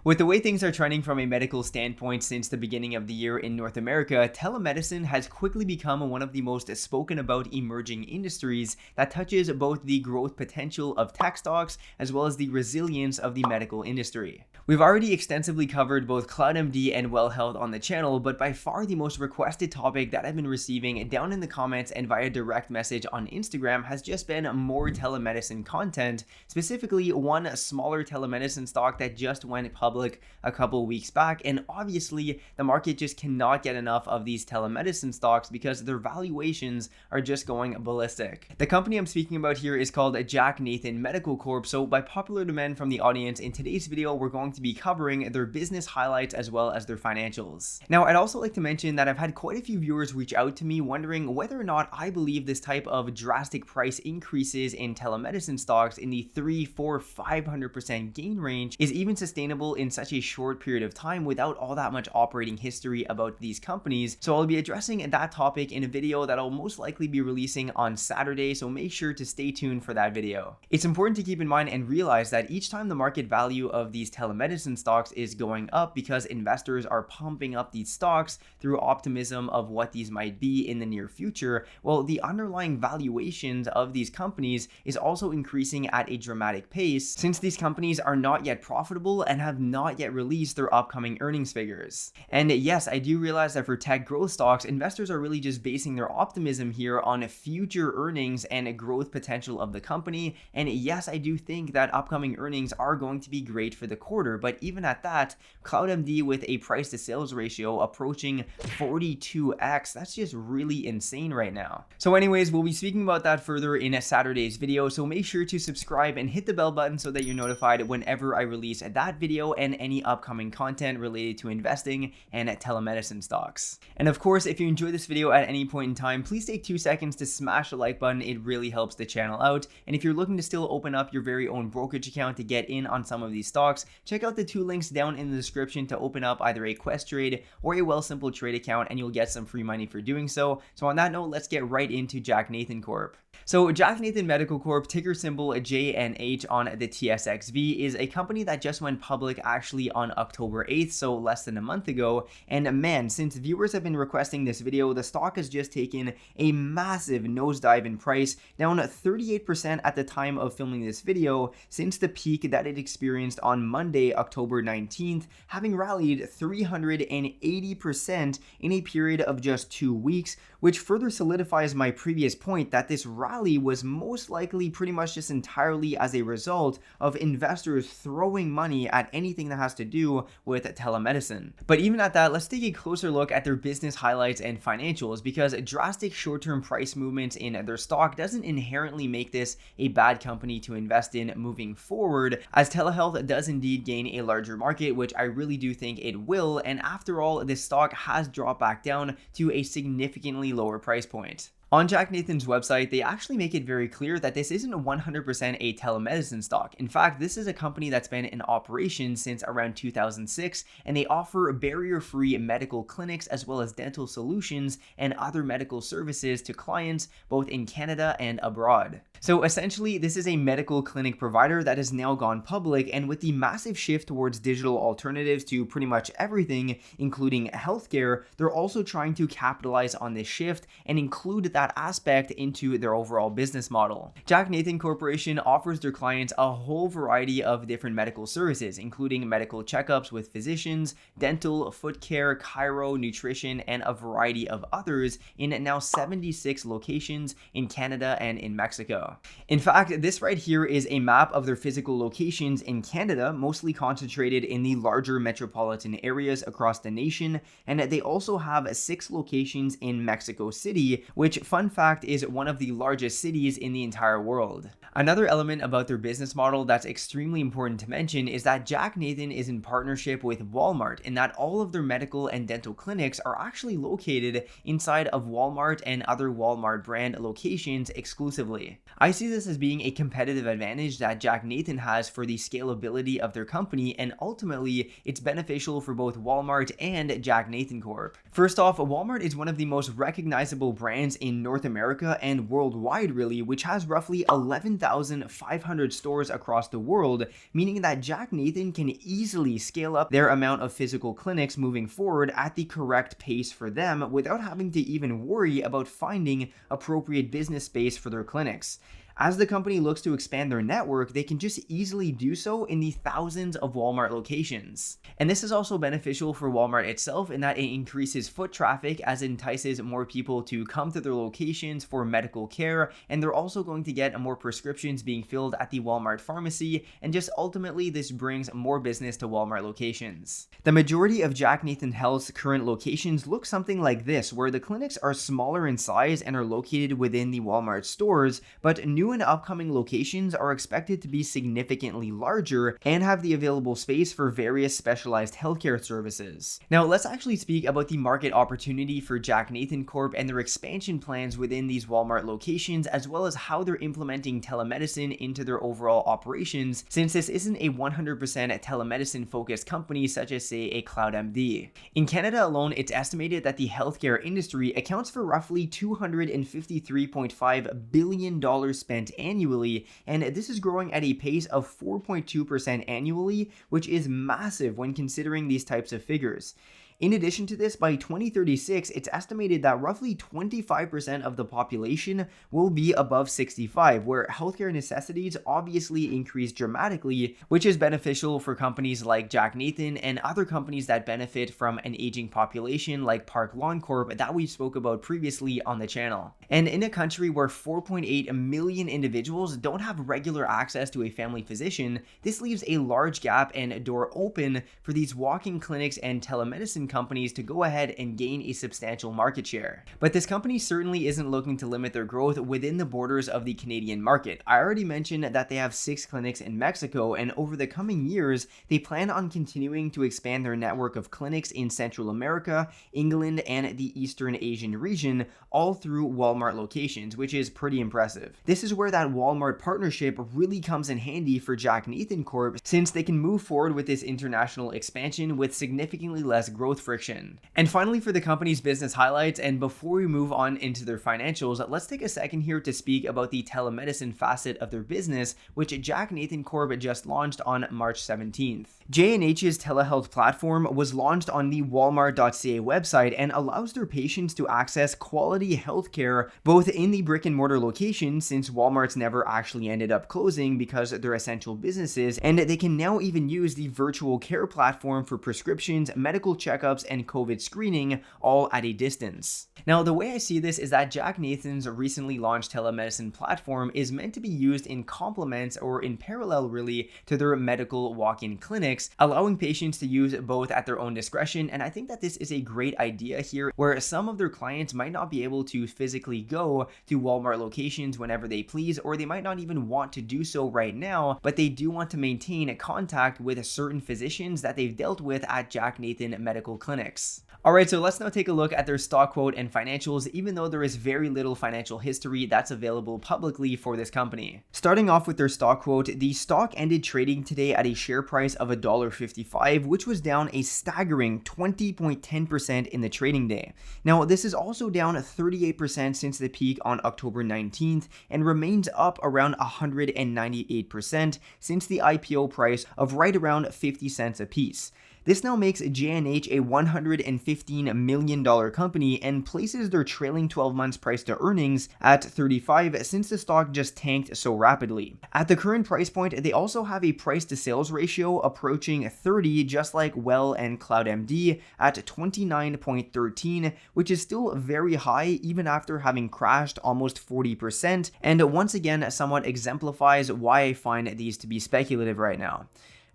With the way things are trending from a medical standpoint since the beginning of the year in North America, telemedicine has quickly become one of the most spoken about emerging industries that touches both the growth potential of tech stocks as well as the resilience of the medical industry. We've already extensively covered both CloudMD and WellHealth on the channel, but by far the most requested topic that I've been receiving down in the comments and via direct message on Instagram has just been more telemedicine content, specifically one smaller telemedicine stock that just went public a couple weeks back, and obviously the market just cannot get enough of these telemedicine stocks because their valuations are just going ballistic. The company I'm speaking about here is called Jack Nathan Medical Corp. So by popular demand from the audience, in today's video we're going to be covering their business highlights as well as their financials. Now I'd also like to mention that I've had quite a few viewers reach out to me wondering whether or not I believe this type of drastic price increases in telemedicine stocks in the 3, 4, 500% gain range is even sustainable in such a short period of time without all that much operating history about these companies. So I'll be addressing that topic in a video that I'll most likely be releasing on Saturday, so make sure to stay tuned for that video. It's important to keep in mind and realize that each time the market value of these telemedicine stocks is going up because investors are pumping up these stocks through optimism of what these might be in the near future, well, the underlying valuations of these companies is also increasing at a dramatic pace since these companies are not yet profitable and have not yet released their upcoming earnings figures. And yes, I do realize that for tech growth stocks, investors are really just basing their optimism here on future earnings and growth potential of the company. And yes, I do think that upcoming earnings are going to be great for the quarter, but even at that, CloudMD with a price to sales ratio approaching 42x, that's just really insane right now. So anyways, we'll be speaking about that further in Saturday's video, so make sure to subscribe and hit the bell button so that you're notified whenever I release that video and any upcoming content related to investing and telemedicine stocks. And of course, if you enjoyed this video at any point in time, please take 2 seconds to smash the like button. It really helps the channel out. And if you're looking to still open up your very own brokerage account to get in on some of these stocks, check out the 2 links down in the description to open up either a Questrade or a Wealthsimple trade account, and you'll get some free money for doing so. So on that note, let's get right into Jack Nathan Corp. So Jack Nathan Medical Corp, ticker symbol JNH on the TSXV, is a company that just went public actually on October 8th, so less than a month ago. And man, since viewers have been requesting this video, the stock has just taken a massive nosedive in price, down 38% at the time of filming this video since the peak that it experienced on Monday, October 19th, having rallied 380% in a period of just 2 weeks, which further solidifies my previous point that this rally was most likely pretty much just entirely as a result of investors throwing money at anything that has to do with telemedicine. But even at that, let's take a closer look at their business highlights and financials, because drastic short-term price movements in their stock doesn't inherently make this a bad company to invest in moving forward, as telehealth does indeed gain a larger market, which I really do think it will, and after all, this stock has dropped back down to a significantly lower price point. On Jack Nathan's website, they actually make it very clear that this isn't 100% a telemedicine stock. In fact, this is a company that's been in operation since around 2006, and they offer barrier-free medical clinics as well as dental solutions and other medical services to clients both in Canada and abroad. So essentially, this is a medical clinic provider that has now gone public, and with the massive shift towards digital alternatives to pretty much everything, including healthcare, they're also trying to capitalize on this shift and include that aspect into their overall business model. Jack Nathan Corporation offers their clients a whole variety of different medical services, including medical checkups with physicians, dental, foot care, chiro, nutrition, and a variety of others in now 76 locations in Canada and in Mexico. In fact, this right here is a map of their physical locations in Canada, mostly concentrated in the larger metropolitan areas across the nation, and they also have 6 locations in Mexico City, which, fun fact, is one of the largest cities in the entire world. Another element about their business model that's extremely important to mention is that Jack Nathan is in partnership with Walmart, in that all of their medical and dental clinics are actually located inside of Walmart and other Walmart brand locations exclusively. I see this as being a competitive advantage that Jack Nathan has for the scalability of their company, and ultimately it's beneficial for both Walmart and Jack Nathan Corp. First off, Walmart is one of the most recognizable brands in in North America and worldwide really, which has roughly 11,500 stores across the world, meaning that Jack Nathan can easily scale up their amount of physical clinics moving forward at the correct pace for them without having to even worry about finding appropriate business space for their clinics. As the company looks to expand their network, they can just easily do so in the thousands of Walmart locations. And this is also beneficial for Walmart itself in that it increases foot traffic as it entices more people to come to their locations for medical care, and they're also going to get more prescriptions being filled at the Walmart pharmacy, and just ultimately this brings more business to Walmart locations. The majority of Jack Nathan Health's current locations look something like this, where the clinics are smaller in size and are located within the Walmart stores, but new and upcoming locations are expected to be significantly larger and have the available space for various specialized healthcare services. Now, let's actually speak about the market opportunity for Jack Nathan Corp and their expansion plans within these Walmart locations, as well as how they're implementing telemedicine into their overall operations, since this isn't a 100% telemedicine focused company such as, say, a CloudMD. In Canada alone, it's estimated that the healthcare industry accounts for roughly $253.5 billion spent annually, and this is growing at a pace of 4.2% annually, which is massive when considering these types of figures. In addition to this, by 2036, it's estimated that roughly 25% of the population will be above 65, where healthcare necessities obviously increase dramatically, which is beneficial for companies like Jack Nathan and other companies that benefit from an aging population like Park Lawn Corp that we spoke about previously on the channel. And in a country where 4.8 million individuals don't have regular access to a family physician, this leaves a large gap and a door open for these walk-in clinics and telemedicine companies to go ahead and gain a substantial market share. But this company certainly isn't looking to limit their growth within the borders of the Canadian market. I already mentioned that they have 6 clinics in Mexico, and over the coming years, they plan on continuing to expand their network of clinics in Central America, England, and the Eastern Asian region, all through Walmart locations, which is pretty impressive. This is where that Walmart partnership really comes in handy for Jack Nathan Corp, since they can move forward with this international expansion with significantly less growth friction. And finally, for the company's business highlights, and before we move on into their financials, let's take a second here to speak about the telemedicine facet of their business, which Jack Nathan Corp just launched on March 17th. J&H's telehealth platform was launched on the Walmart.ca website and allows their patients to access quality healthcare both in the brick and mortar location, since Walmart's never actually ended up closing because they're essential businesses, and they can now even use the virtual care platform for prescriptions, medical checkups, and COVID screening, all at a distance. Now, the way I see this is that Jack Nathan's recently launched telemedicine platform is meant to be used in complement or in parallel really to their medical walk-in clinics, allowing patients to use both at their own discretion. And I think that this is a great idea here, where some of their clients might not be able to physically go to Walmart locations whenever they please, or they might not even want to do so right now, but they do want to maintain contact with certain physicians that they've dealt with at Jack Nathan Medical Clinics. Alright, so let's now take a look at their stock quote and financials, even though there is very little financial history that's available publicly for this company. Starting off with their stock quote, the stock ended trading today at a share price of $1.55, which was down a staggering 20.10% in the trading day. Now, this is also down 38% since the peak on October 19th and remains up around 198% since the IPO price of right around 50 cents a piece. This now makes J&H a $115 million company and places their trailing 12 months price to earnings at 35 since the stock just tanked so rapidly. At the current price point, they also have a price to sales ratio approaching 30, just like Well and CloudMD at 29.13, which is still very high even after having crashed almost 40%, and once again somewhat exemplifies why I find these to be speculative right now.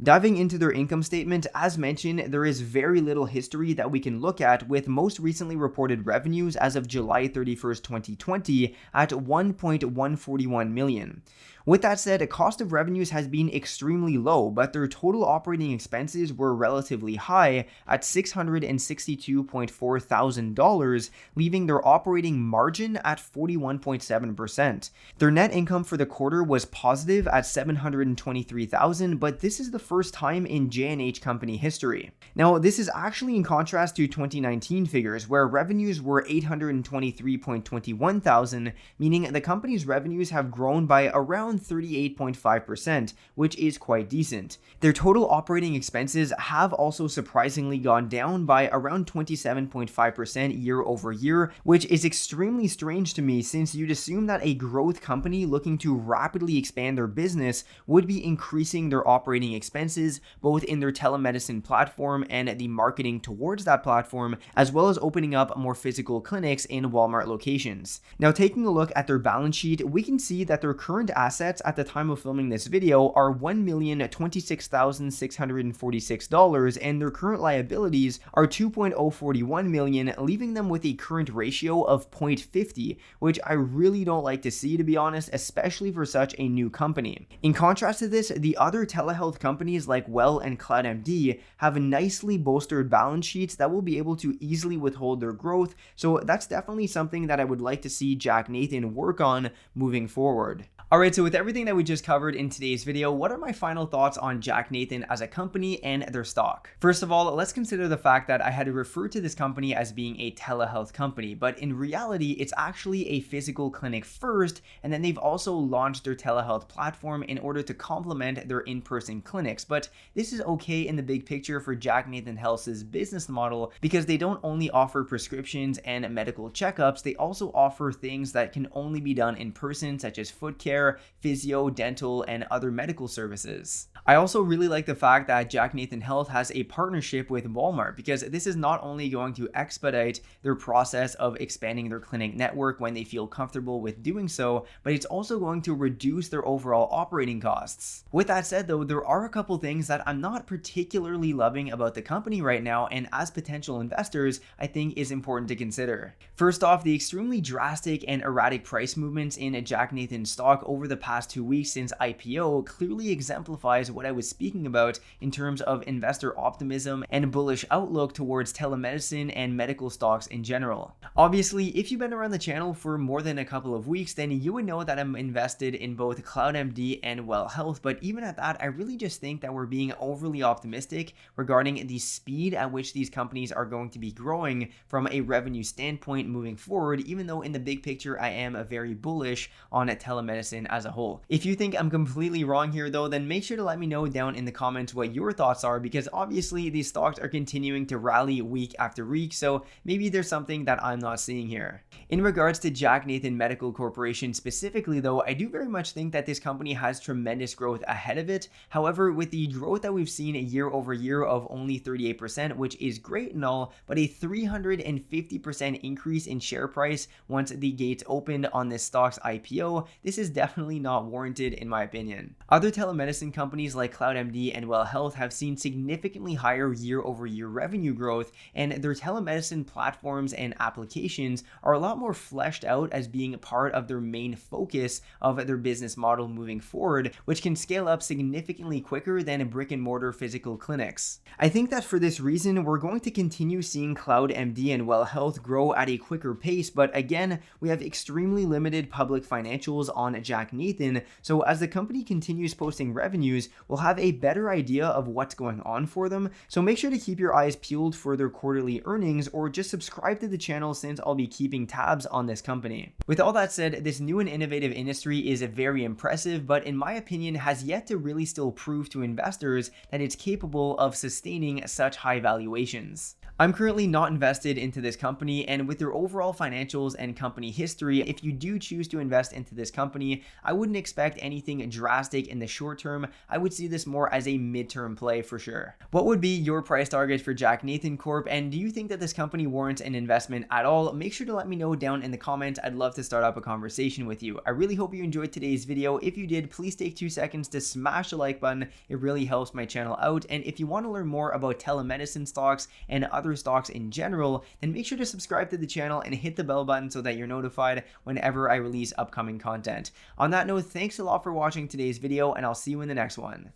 Diving into their income statement, as mentioned, there is very little history that we can look at, with most recently reported revenues as of July 31st, 2020 at $1.141 million. With that said, cost of revenues has been extremely low, but their total operating expenses were relatively high at $662.4 thousand, leaving their operating margin at 41.7%. Their net income for the quarter was positive at $723,000, but this is the first time in J&H company history. Now, this is actually in contrast to 2019 figures, where revenues were $823.21 thousand, meaning the company's revenues have grown by around 38.5%, which is quite decent. Their total operating expenses have also surprisingly gone down by around 27.5% year over year, which is extremely strange to me since you'd assume that a growth company looking to rapidly expand their business would be increasing their operating expenses both in their telemedicine platform and the marketing towards that platform, as well as opening up more physical clinics in Walmart locations. Now, taking a look at their balance sheet, we can see that their current assets at the time of filming this video are $1,026,646, and their current liabilities are $2.041 million, leaving them with a current ratio of 0.50, which I really don't like to see, to be honest, especially for such a new company. In contrast to this, the other telehealth companies like Well and CloudMD have nicely bolstered balance sheets that will be able to easily withhold their growth, so that's definitely something that I would like to see Jack Nathan work on moving forward. Alright, so with everything that we just covered in today's video, what are my final thoughts on Jack Nathan as a company and their stock? First of all, let's consider the fact that I had to refer to this company as being a telehealth company, but in reality, it's actually a physical clinic first, and then they've also launched their telehealth platform in order to complement their in-person clinics. But this is okay in the big picture for Jack Nathan Health's business model because they don't only offer prescriptions and medical checkups, they also offer things that can only be done in person, such as foot care, physio, dental, and other medical services. I also really like the fact that Jack Nathan Health has a partnership with Walmart, because this is not only going to expedite their process of expanding their clinic network when they feel comfortable with doing so, but it's also going to reduce their overall operating costs. With that said though, there are a couple things that I'm not particularly loving about the company right now, and as potential investors, I think is important to consider. First off, the extremely drastic and erratic price movements in Jack Nathan stock over the past 2 weeks since IPO clearly exemplifies what I was speaking about in terms of investor optimism and bullish outlook towards telemedicine and medical stocks in general. Obviously, if you've been around the channel for more than a couple of weeks, then you would know that I'm invested in both CloudMD and Well Health, but even at that, I really just think that we're being overly optimistic regarding the speed at which these companies are going to be growing from a revenue standpoint moving forward, even though in the big picture I am very bullish on telemedicine as a whole. If you think I'm completely wrong here though, then make sure to let me know down in the comments what your thoughts are, because obviously these stocks are continuing to rally week after week, so maybe there's something that I'm not seeing here. In regards to Jack Nathan Medical Corporation specifically though, I do very much think that this company has tremendous growth ahead of it. However, with the growth that we've seen year over year of only 38%, which is great and all, but a 350% increase in share price once the gates opened on this stock's IPO, this is definitely not warranted in my opinion. Other telemedicine companies like CloudMD and Well Health have seen significantly higher year over year revenue growth, and their telemedicine platforms and applications are a lot more fleshed out as being part of their main focus of their business model moving forward, which can scale up significantly quicker than brick and mortar physical clinics. I think that for this reason, we're going to continue seeing CloudMD and Well Health grow at a quicker pace, but again, we have extremely limited public financials on Jack Nathan, so as the company continues posting revenues, we'll have a better idea of what's going on for them, so make sure to keep your eyes peeled for their quarterly earnings, or just subscribe to the channel since I'll be keeping tabs on this company. With all that said, this new and innovative industry is very impressive, but in my opinion has yet to really still prove to investors that it's capable of sustaining such high valuations. I'm currently not invested into this company, and with their overall financials and company history, if you do choose to invest into this company, I wouldn't expect anything drastic in the short term. I would see this more as a midterm play for sure. What would be your price target for Jack Nathan Corp, and do you think that this company warrants an investment at all? Make sure to let me know down in the comments. I'd love to start up a conversation with you. I really hope you enjoyed today's video. If you did, please take 2 seconds to smash the like button. It really helps my channel out, and if you want to learn more about telemedicine stocks and other through stocks in general, then make sure to subscribe to the channel and hit the bell button so that you're notified whenever I release upcoming content. On that note, thanks a lot for watching today's video, and I'll see you in the next one.